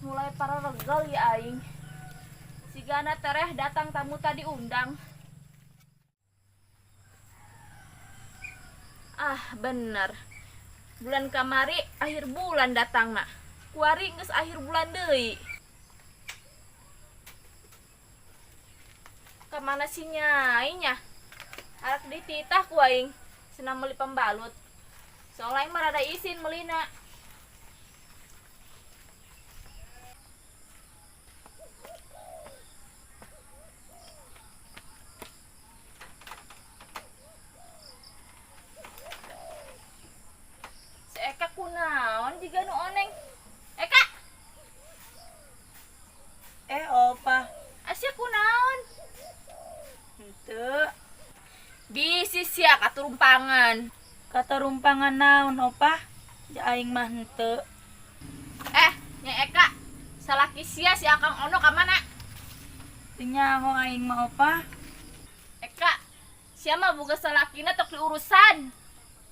mulai para regal ya aing. Sigana tereh datang tamu tadi undang. Ah bener. Bulan kamari akhir bulan datang nak. Kuari geus akhir bulan deui. Kemana si Nyai nya? Harap dititah ku aing. Senang meli pembalut. Soalnya aing mah rada izin melina. Si Eka kunaon jiga nu oneng. Eka, Opa. Asia kunaon? Henteu. Bisi sia katurumpangan. Kata rumpangan naon, Opa? Ja aing mah henteu. Nyai Eka, salaki sia si Akang Ono ka mana? Teu nyaho aing mah, Opa. Eka, sia mah boga salakina tok diurusan.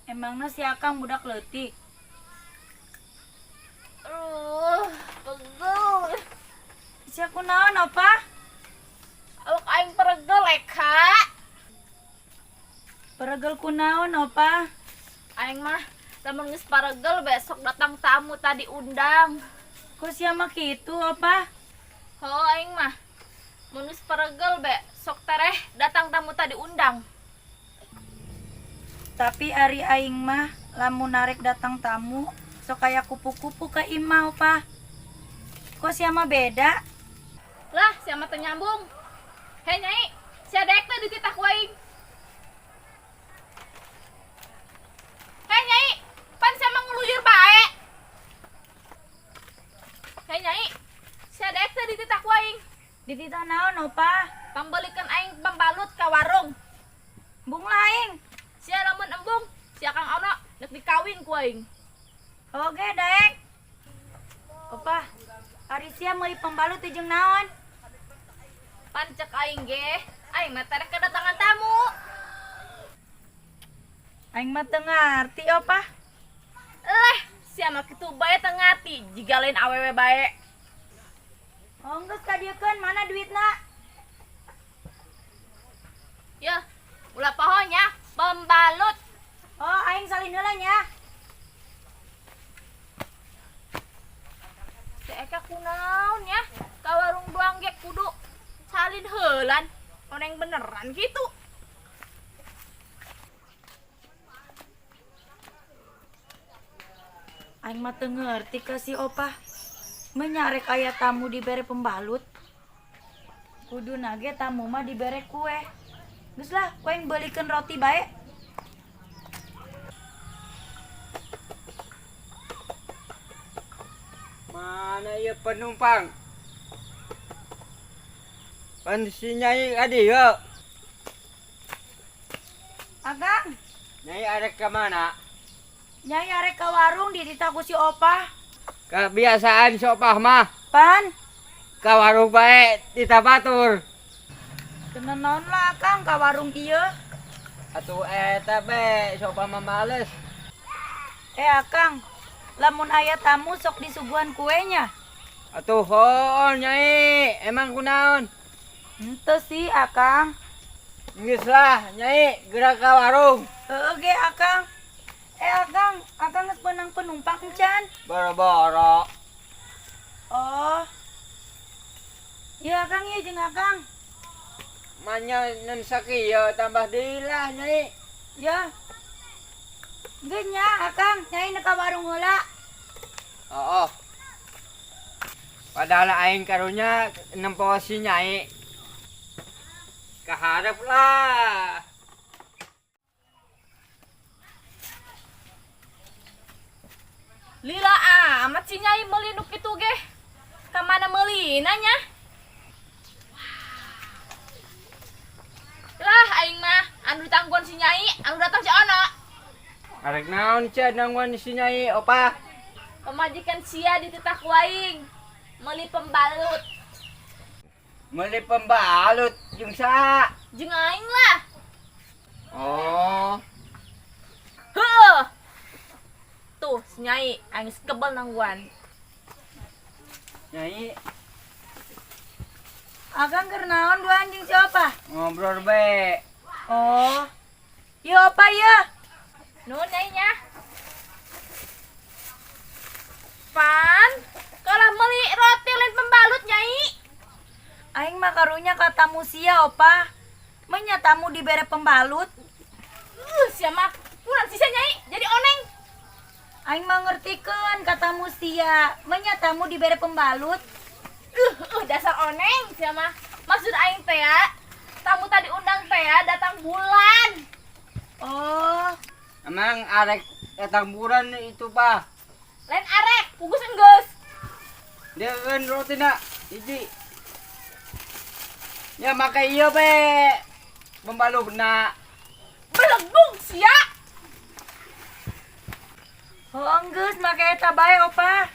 Emangna si Akang budak leutik. Pegel. Sia kunaon, Opa? Awak aing peregel Eka. Peregel kunaon, Opa? Aing mah lamun geus paregel besok datang tamu tadi undang. Kok sia mah kitu, Opa? Ho aing mah mun geus paregel sok tereh datang tamu tadi undang. Tapi ari aing mah lamun narek datang tamu sok aya kupu-kupu ka imah, Opa. Kok sia mah beda? Lah, sia mah teu nyambung. Hei Nyai, sia daek teh dititah ku aing. Hei Nyai, pan sia mah ngeluyur bae. Hei Nyai, sia daek teh dititah ku aing. Dititah naon, Opa? Pambelikeun aing pembalut ka warung. Bung laing. Sia lamun embung, sia Kang Ono neuk dikawin ku aing. Oke, daek. Opa, ari sia meuli pembalut teh jeung naon? Pan cek aing ge, aing mah tereh kedatangan tamu. Aing mah teu ngarti, Opa. Sia mah kitu bae teu ngarti, jiga lain awewe bae. Oh, geus kadiekeun mana duitna? Ya, ulah pohonya pembalut. Oh, aing salin heula nya. Si Eka kunaon ya? Ka warung doang ge kudu salin heulan. Oneng beneran gitu. Aing mah teu ngerti ka si Opa. Menyarek aya tamu dibere pembalut. Kuduna ge tamu mah dibere kue. Geus lah, kue yang beulikeun roti bae. Mana ya penumpang? Pan si Nyai adi ya. Akang, Nyai ada ke mana? Nyai arek ka warung dititah ku si Opa. Kebiasaan sopah mah. Pan, Ka warung bae tita batur. kena naon lah Akang ka warung ieu. Atuh eta be sopah mah males. Akang, lamun aya tamu sok disuguhan kuenya. Atuh hon Nyai, emang kunaon? Henteu sih Akang. Geus lah Nyai, gerak ka warung. Oke Akang. Akang geus beunang penumpang encan. Boro-boro. Oh. Ya Akang ieu jeung Akang. Manya nun sakieu tambah deui lah Nyai. Ya. Geus nya Akang, nyai ka warung heula. Oh. Padahal aing karunya nempo si Nyai. Kaharep lah. Lila amat si Nyai meuli nu kitu ge. Ka mana meulina nya? Lah aing mah anu ditangguhan si Nyai, anu datang si Ono. Arek naon cia nangwan si Nyai opa? Pemajikan sia dititah ku aing. Meuli pembalut. Meuli pembalut jeung sa. Jeung aing lah. Oh. Tuh, si Nyai, aing kebal nangguan. Nyai Akang keur naon dua anjing si opa? ngobrol be. Oh. Iya opa ya. Nun nyainya. Pan, kalau beli roti lain pembalut nyai. Aing mah karunya ka tamu sia opa. Menya tamu dibere pembalut. Siapa? Kurang sisa nyai, jadi oneng. Aing mah ngertikeun ka tamu sia. Menya tamu dibere pembalut. Dasar oneng siapa? Maksud aing teh ya, tamu tadi undang teh ya datang bulan. Oh. Emang arek datang bulan itu Pak. Lain arek, pugus enggeus. Dia kan roti nak hiji. Ya maka iya be. Pembalut nak. Belegung sia. Oh, geus make eta bae opa.